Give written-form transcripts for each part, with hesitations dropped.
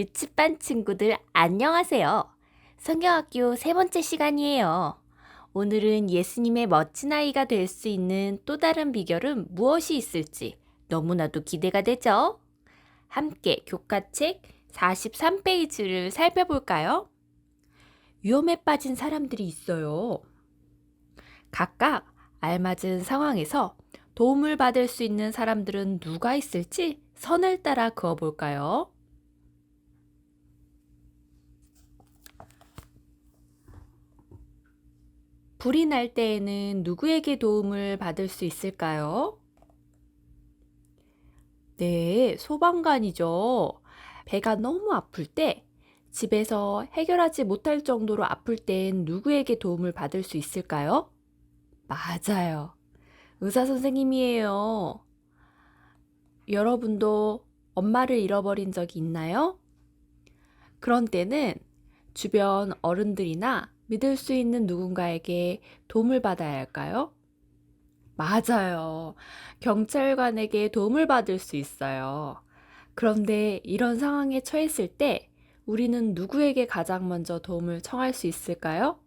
유치반 친구들 안녕하세요. 성경학교 3번째 시간이에요. 오늘은 예수님의 멋진 아이가 될 수 있는 또 다른 비결은 무엇이 있을지 너무나도 기대가 되죠? 함께 교과책 43페이지를 살펴볼까요? 위험에 빠진 사람들이 있어요. 각각 알맞은 상황에서 도움을 받을 수 있는 사람들은 누가 있을지 선을 따라 그어볼까요? 불이 날 때에는 누구에게 도움을 받을 수 있을까요? 네, 소방관이죠. 배가 너무 아플 때, 집에서 해결하지 못할 정도로 아플 땐 누구에게 도움을 받을 수 있을까요? 맞아요. 의사 선생님이에요. 여러분도 엄마를 잃어버린 적이 있나요? 그런 때는 주변 어른들이나 믿을 수 있는 누군가에게 도움을 받아야 할까요? 맞아요. 경찰관에게 도움을 받을 수 있어요. 그런데 이런 상황에 처했을 때 우리는 누구에게 가장 먼저 도움을 청할 수 있을까요?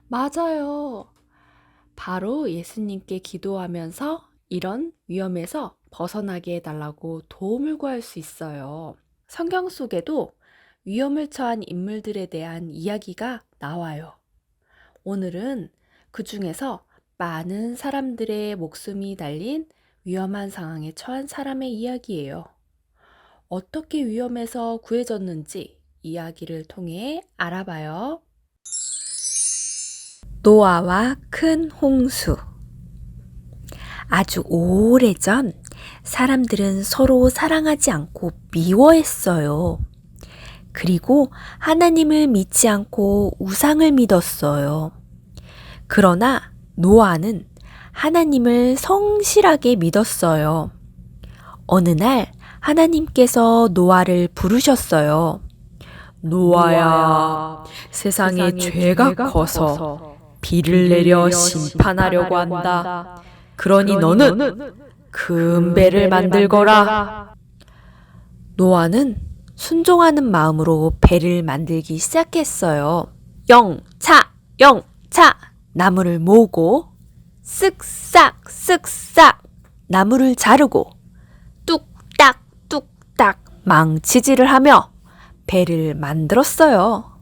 맞아요. 바로 예수님께 기도하면서 이런 위험에서 벗어나게 해달라고 도움을 구할 수 있어요. 성경 속에도 위험을 처한 인물들에 대한 이야기가 나와요. 오늘은 그 중에서 많은 사람들의 목숨이 달린 위험한 상황에 처한 사람의 이야기예요. 어떻게 위험에서 구해졌는지 이야기를 통해 알아봐요. 노아와 큰 홍수. 아주 오래전 사람들은 서로 사랑하지 않고 미워했어요. 그리고 하나님을 믿지 않고 우상을 믿었어요. 그러나 노아는 하나님을 성실하게 믿었어요. 어느 날 하나님께서 노아를 부르셨어요. 노아야, 세상에 죄가 커서 비를 내려 심판하려고 한다. 그러니 너는 큰 배를 만들거라. 노아는 순종하는 마음으로 배를 만들기 시작했어요. 영차, 영차! 나무를 모으고 쓱싹, 쓱싹! 나무를 자르고 뚝딱, 뚝딱! 망치질을 하며 배를 만들었어요.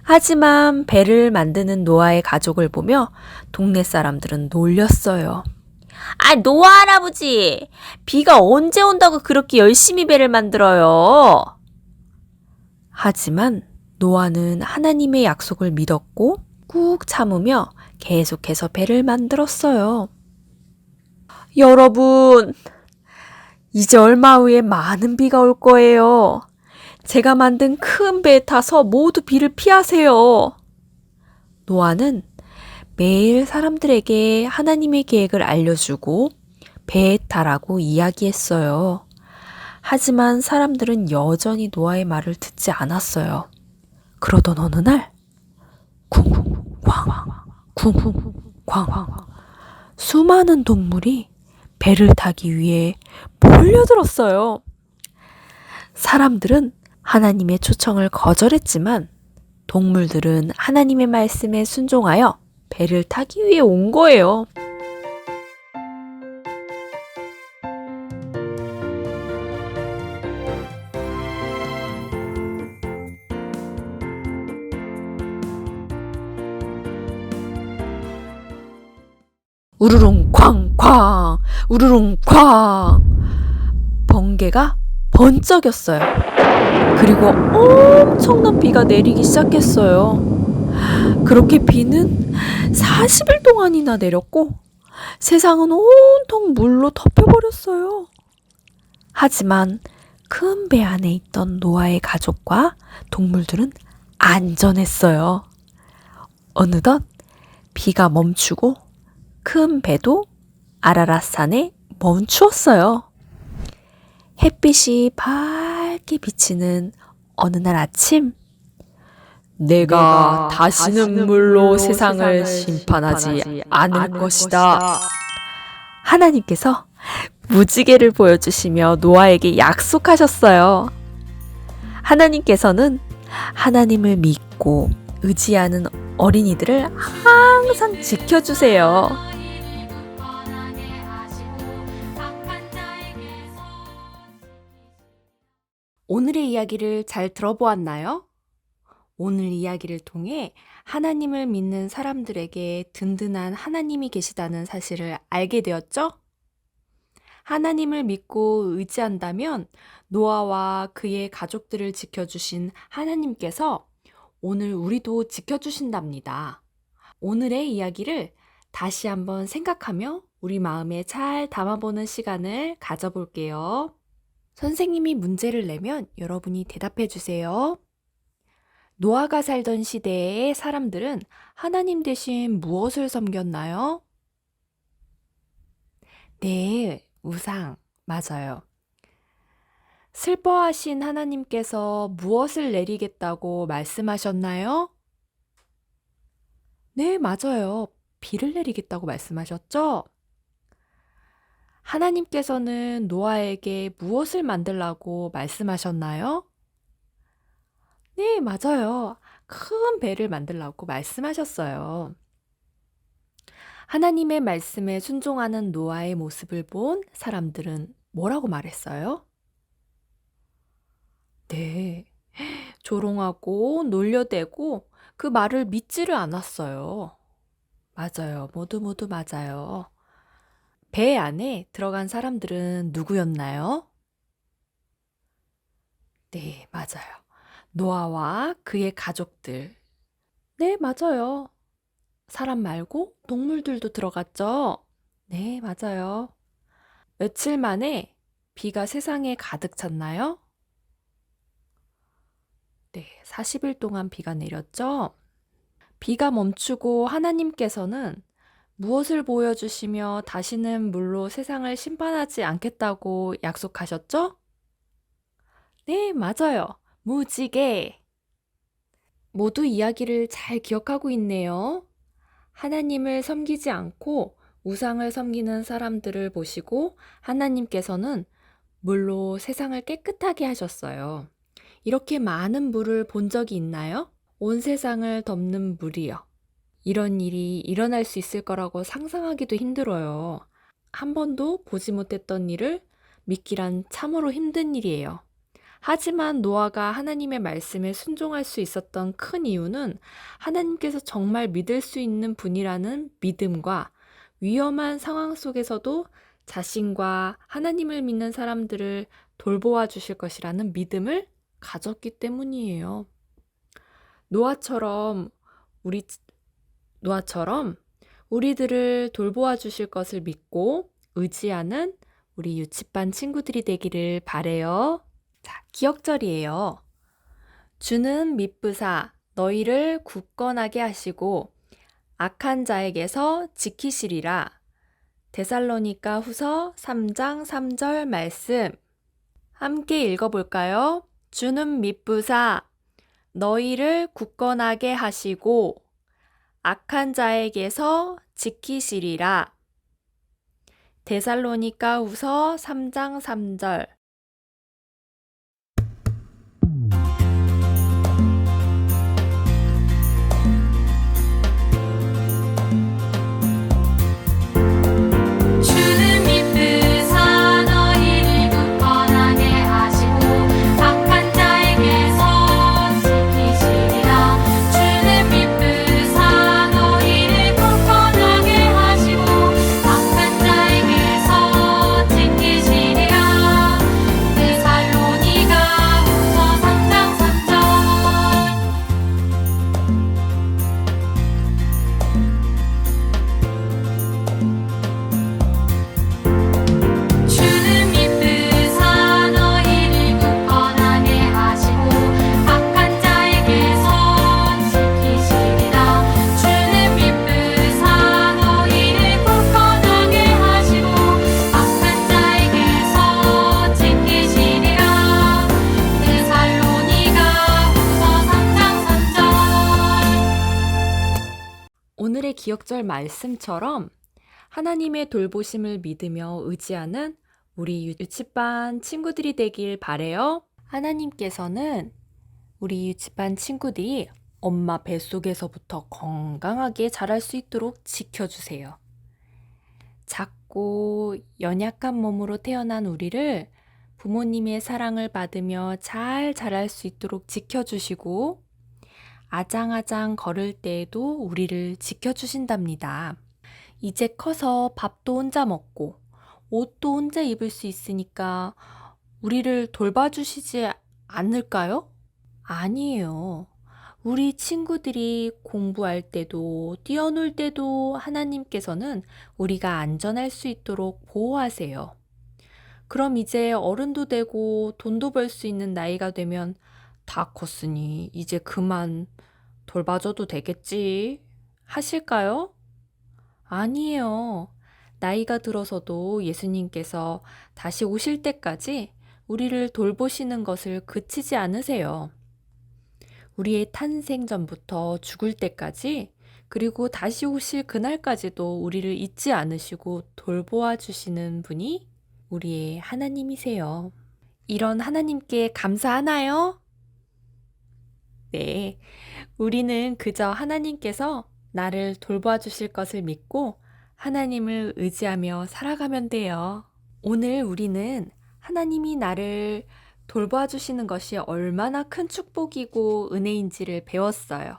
하지만 배를 만드는 노아의 가족을 보며 동네 사람들은 놀렸어요. 아, 노아 할아버지! 비가 언제 온다고 그렇게 열심히 배를 만들어요? 하지만 노아는 하나님의 약속을 믿었고 꾹 참으며 계속해서 배를 만들었어요. 여러분, 이제 얼마 후에 많은 비가 올 거예요. 제가 만든 큰 배에 타서 모두 비를 피하세요. 노아는 매일 사람들에게 하나님의 계획을 알려주고 배에 타라고 이야기했어요. 하지만 사람들은 여전히 노아의 말을 듣지 않았어요. 그러던 어느 날 쿵쾅 쿵쾅 수많은 동물이 배를 타기 위해 몰려들었어요. 사람들은 하나님의 초청을 거절했지만 동물들은 하나님의 말씀에 순종하여 배를 타기 위해 온 거예요. 우르릉 쾅쾅 우르릉 쾅 번개가 번쩍였어요. 그리고 엄청난 비가 내리기 시작했어요. 그렇게 비는 40일 동안이나 내렸고 세상은 온통 물로 덮여버렸어요. 하지만 큰 배 안에 있던 노아의 가족과 동물들은 안전했어요. 어느덧 비가 멈추고 큰 배도 아라랏산에 멈추었어요. 햇빛이 밝게 비치는 어느 날 아침, 내가 다시는 물로 세상을 심판하지 않을 것이다. 하나님께서 무지개를 보여주시며 노아에게 약속하셨어요. 하나님께서는 하나님을 믿고 의지하는 어린이들을 항상 지켜주세요. 오늘의 이야기를 잘 들어보았나요? 오늘 이야기를 통해 하나님을 믿는 사람들에게 든든한 하나님이 계시다는 사실을 알게 되었죠? 하나님을 믿고 의지한다면 노아와 그의 가족들을 지켜주신 하나님께서 오늘 우리도 지켜주신답니다. 오늘의 이야기를 다시 한번 생각하며 우리 마음에 잘 담아보는 시간을 가져볼게요. 선생님이 문제를 내면 여러분이 대답해 주세요. 노아가 살던 시대의 사람들은 하나님 대신 무엇을 섬겼나요? 네, 우상. 맞아요. 슬퍼하신 하나님께서 무엇을 내리겠다고 말씀하셨나요? 네, 맞아요. 비를 내리겠다고 말씀하셨죠? 하나님께서는 노아에게 무엇을 만들라고 말씀하셨나요? 네, 맞아요. 큰 배를 만들라고 말씀하셨어요. 하나님의 말씀에 순종하는 노아의 모습을 본 사람들은 뭐라고 말했어요? 네, 조롱하고 놀려대고 그 말을 믿지를 않았어요. 맞아요. 모두 맞아요. 배 안에 들어간 사람들은 누구였나요? 네, 맞아요. 노아와 그의 가족들. 네, 맞아요. 사람 말고 동물들도 들어갔죠? 네, 맞아요. 며칠 만에 비가 세상에 가득 찼나요? 네, 40일 동안 비가 내렸죠? 비가 멈추고 하나님께서는 무엇을 보여주시며 다시는 물로 세상을 심판하지 않겠다고 약속하셨죠? 네, 맞아요. 무지개. 모두 이야기를 잘 기억하고 있네요. 하나님을 섬기지 않고 우상을 섬기는 사람들을 보시고 하나님께서는 물로 세상을 깨끗하게 하셨어요. 이렇게 많은 물을 본 적이 있나요? 온 세상을 덮는 물이요. 이런 일이 일어날 수 있을 거라고 상상하기도 힘들어요. 한 번도 보지 못했던 일을 믿기란 참으로 힘든 일이에요. 하지만 노아가 하나님의 말씀에 순종할 수 있었던 큰 이유는 하나님께서 정말 믿을 수 있는 분이라는 믿음과 위험한 상황 속에서도 자신과 하나님을 믿는 사람들을 돌보아 주실 것이라는 믿음을 가졌기 때문이에요. 노아처럼 우리 노아처럼 우리들을 돌보아 주실 것을 믿고 의지하는 우리 유치반 친구들이 되기를 바래요. 자, 기억절이에요. 주는 미쁘사 너희를 굳건하게 하시고 악한 자에게서 지키시리라. 데살로니가 후서 3장 3절 말씀. 함께 읽어볼까요? 주는 미쁘사 너희를 굳건하게 하시고 악한 자에게서 지키시리라. 데살로니가 후서 3장 3절. 주는 미쁘사 너희를 굳건하게 하시고 악한 자에게서 지키시리라. 주는 미쁘사 너희를 굳건하게 하시고 악한 자에게서 지키시리라. 데살로니가 후서 3장 3절. 주는 미쁘사 너희를 굳건하게 하시고 악한 자에게서 지키시리라. 주는 미쁘사 너희를 굳건하게 하시고 악한 자에게서 지키시리라. 데살로니가 후서 3장 3절. 오늘의 기억절 말씀처럼 하나님의 돌보심을 믿으며 의지하는 우리 유치반 친구들이 되길 바래요. 하나님께서는 우리 집안 친구들이 엄마 뱃속에서부터 건강하게 자랄 수 있도록 지켜주세요. 작고 연약한 몸으로 태어난 우리를 부모님의 사랑을 받으며 잘 자랄 수 있도록 지켜주시고 아장아장 걸을 때에도 우리를 지켜주신답니다. 이제 커서 밥도 혼자 먹고 옷도 혼자 입을 수 있으니까 우리를 돌봐주시지 않을까요? 아니에요. 우리 친구들이 공부할 때도 뛰어놀 때도 하나님께서는 우리가 안전할 수 있도록 보호하세요. 그럼 이제 어른도 되고 돈도 벌 수 있는 나이가 되면 다 컸으니 이제 그만 돌봐줘도 되겠지 하실까요? 아니에요. 나이가 들어서도 예수님께서 다시 오실 때까지 우리를 돌보시는 것을 그치지 않으세요. 우리의 탄생 전부터 죽을 때까지 그리고 다시 오실 그날까지도 우리를 잊지 않으시고 돌보아 주시는 분이 우리의 하나님이세요. 이런 하나님께 감사하나요? 네. 우리는 그저 하나님께서 나를 돌보아 주실 것을 믿고 하나님을 의지하며 살아가면 돼요. 오늘 우리는 하나님이 나를 돌봐 주시는 것이 얼마나 큰 축복이고 은혜인지를 배웠어요.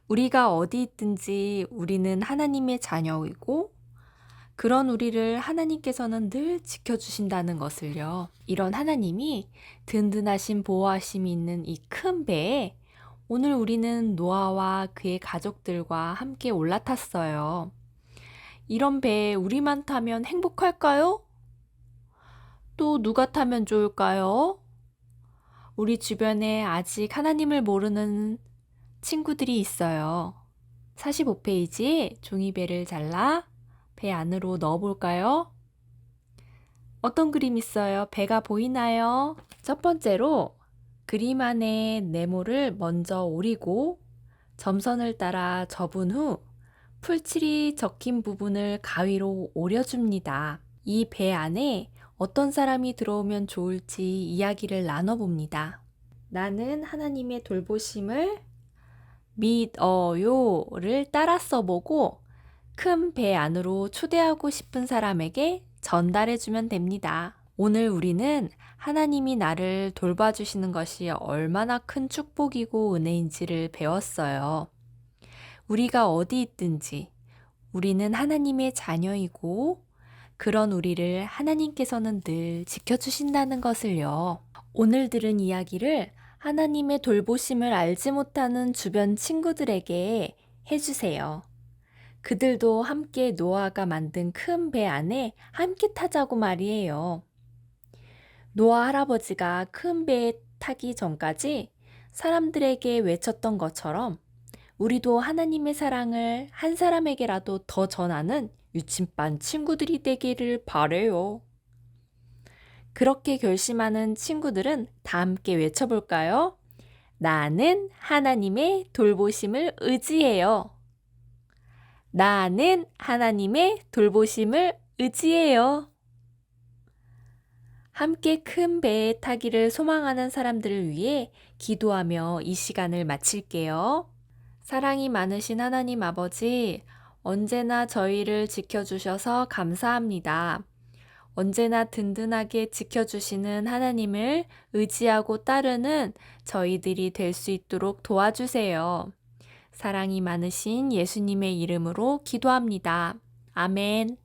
우리가 어디 있든지 우리는 하나님의 자녀이고 그런 우리를 하나님께서는 늘 지켜주신다는 것을요. 이런 하나님이 든든하신 보호하심이 있는 이 큰 배에 오늘 우리는 노아와 그의 가족들과 함께 올라탔어요. 이런 배에 우리만 타면 행복할까요? 또 누가 타면 좋을까요? 우리 주변에 아직 하나님을 모르는 친구들이 있어요. 45페이지에 종이배를 잘라 배 안으로 넣어볼까요? 어떤 그림 있어요? 배가 보이나요? 첫 번째로 그림 안에 네모를 먼저 오리고 점선을 따라 접은 후 풀칠이 적힌 부분을 가위로 오려줍니다. 이 배 안에 어떤 사람이 들어오면 좋을지 이야기를 나눠봅니다. 나는 하나님의 돌보심을 믿어요를 따라 써보고 큰 배 안으로 초대하고 싶은 사람에게 전달해주면 됩니다. 오늘 우리는 하나님이 나를 돌봐주시는 것이 얼마나 큰 축복이고 은혜인지를 배웠어요. 우리가 어디 있든지 우리는 하나님의 자녀이고 그런 우리를 하나님께서는 늘 지켜주신다는 것을요. 오늘 들은 이야기를 하나님의 돌보심을 알지 못하는 주변 친구들에게 해주세요. 그들도 함께 노아가 만든 큰 배 안에 함께 타자고 말이에요. 노아 할아버지가 큰 배에 타기 전까지 사람들에게 외쳤던 것처럼 우리도 하나님의 사랑을 한 사람에게라도 더 전하는 유침반 친구들이 되기를 바래요. 그렇게 결심하는 친구들은 다 함께 외쳐볼까요? 나는 하나님의 돌보심을 의지해요. 나는 하나님의 돌보심을 의지해요. 함께 큰 배에 타기를 소망하는 사람들을 위해 기도하며 이 시간을 마칠게요. 사랑이 많으신 하나님 아버지, 언제나 저희를 지켜주셔서 감사합니다. 언제나 든든하게 지켜주시는 하나님을 의지하고 따르는 저희들이 될 수 있도록 도와주세요. 사랑이 많으신 예수님의 이름으로 기도합니다. 아멘.